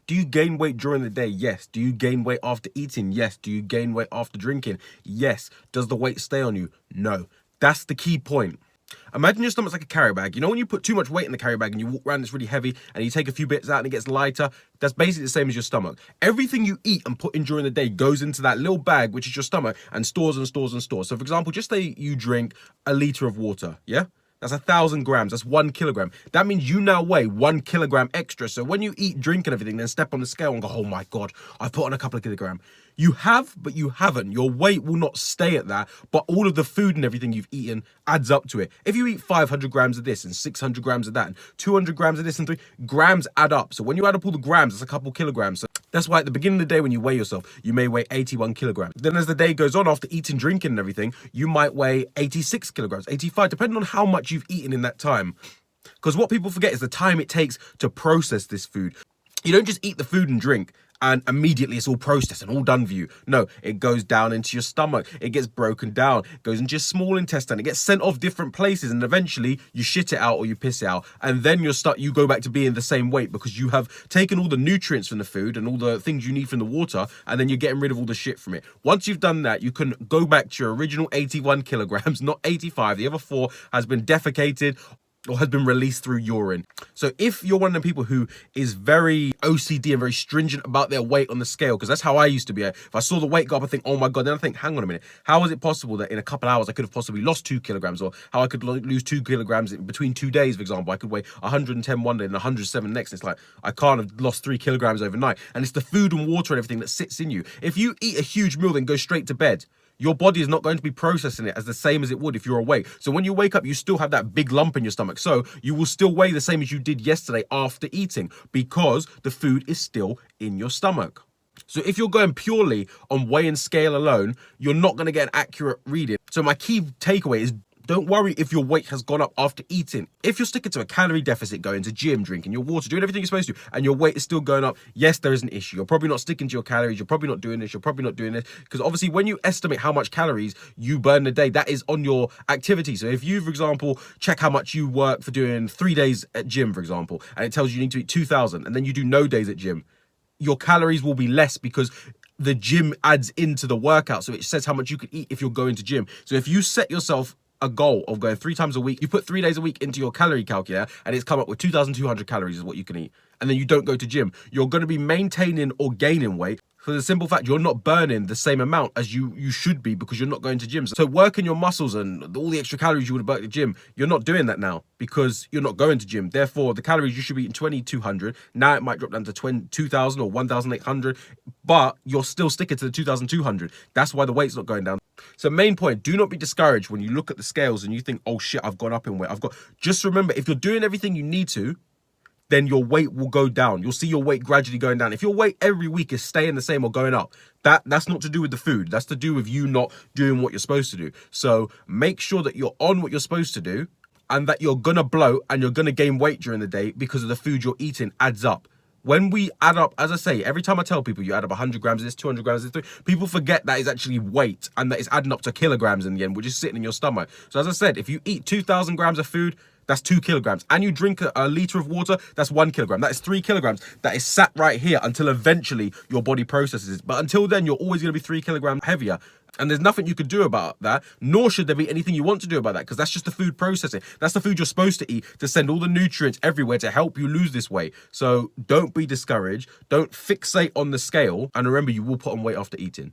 Do you gain weight during the day? Yes. Do you gain weight after eating? Yes. Do you gain weight after drinking? Yes. Does the weight stay on you? No. That's the key point. Imagine your stomach's like a carry bag. You know when you put too much weight in the carry bag and you walk around, it's really heavy, and you take a few bits out and it gets lighter? That's basically the same as your stomach. Everything you eat and put in during the day goes into that little bag, which is your stomach, and stores and stores and stores. So for example, just say you drink a liter of water, yeah? That's 1,000 grams. That's 1 kilogram. That means you now weigh 1 kilogram extra. So when you eat, drink, and everything, then step on the scale and go, oh my God, I've put on a couple of kilograms. You have, but you haven't. Your weight will not stay at that, but all of the food and everything you've eaten adds up to it. If you eat 500 grams of this and 600 grams of that and 200 grams of this and 3 grams add up. So when you add up all the grams, it's a couple kilograms. So that's why at the beginning of the day when you weigh yourself, you may weigh 81 kilograms. Then as the day goes on, after eating, drinking and everything, you might weigh 86 kilograms, 85, depending on how much you've eaten in that time. Because what people forget is the time it takes to process this food. You don't just eat the food and drink and immediately it's all processed and all done for you. No, it goes down into your stomach. It gets broken down, goes into your small intestine. It gets sent off different places and eventually you shit it out or you piss it out. And then you go back to being the same weight because you have taken all the nutrients from the food and all the things you need from the water, and then you're getting rid of all the shit from it. Once you've done that, you can go back to your original 81 kilograms, not 85. The other 4 has been defecated or has been released through urine. So if you're one of the people who is very OCD and very stringent about their weight on the scale, because that's how I used to be. If I saw the weight go up, I think, oh my God, then I think, hang on a minute. How is it possible that in a couple of hours I could have possibly lost 2 kilograms, or how I could lose 2 kilograms in between 2 days, for example? I could weigh 110 one day and 107 next. It's like, I can't have lost 3 kilograms overnight. And it's the food and water and everything that sits in you. If you eat a huge meal, then go straight to bed, your body is not going to be processing it as the same as it would if you're awake. So when you wake up, you still have that big lump in your stomach. So you will still weigh the same as you did yesterday after eating because the food is still in your stomach. So if you're going purely on weigh and scale alone, you're not going to get an accurate reading. So my key takeaway is, don't worry if your weight has gone up after eating. If you're sticking to a calorie deficit, going to gym, drinking your water, doing everything you're supposed to, and your weight is still going up, yes, there is an issue. You're probably not sticking to your calories. You're probably not doing this. You're probably not doing this. Because obviously when you estimate how much calories you burn a day, that is on your activity. So if you, for example, check how much you work for doing 3 days at gym, for example, and it tells you need to eat 2,000, and then you do no days at gym, your calories will be less because the gym adds into the workout. So it says how much you can eat if you're going to gym. So if you set yourself a goal of going 3 times a week, you put 3 days a week into your calorie calculator and it's come up with 2,200 calories is what you can eat, and then you don't go to gym, you're going to be maintaining or gaining weight for the simple fact you're not burning the same amount as you should be because you're not going to gym. So working your muscles and all the extra calories you would have burnt at the gym, you're not doing that now because you're not going to gym. Therefore, the calories you should be eating 2,200. Now it might drop down to 2,000 or 1,800, but you're still sticking to the 2,200. That's why the weight's not going down. So main point, do not be discouraged when you look at the scales and you think, oh shit, I've gone up in weight. Just remember, if you're doing everything you need to, then your weight will go down. You'll see your weight gradually going down. If your weight every week is staying the same or going up, that's not to do with the food. That's to do with you not doing what you're supposed to do. So make sure that you're on what you're supposed to do and that you're gonna bloat and you're gonna gain weight during the day because of the food you're eating adds up. When we add up, as I say, every time I tell people you add up 100 grams of this, 200 grams of this, people forget that is actually weight and that it's adding up to kilograms in the end, which is sitting in your stomach. So as I said, if you eat 2,000 grams of food, that's 2 kilograms. And you drink a liter of water, that's 1 kilogram. That is 3 kilograms. That is sat right here until eventually your body processes it. But until then, you're always going to be 3 kilograms heavier. And there's nothing you could do about that, nor should there be anything you want to do about that, because that's just the food processing. That's the food you're supposed to eat to send all the nutrients everywhere to help you lose this weight. So don't be discouraged. Don't fixate on the scale. And remember, you will put on weight after eating.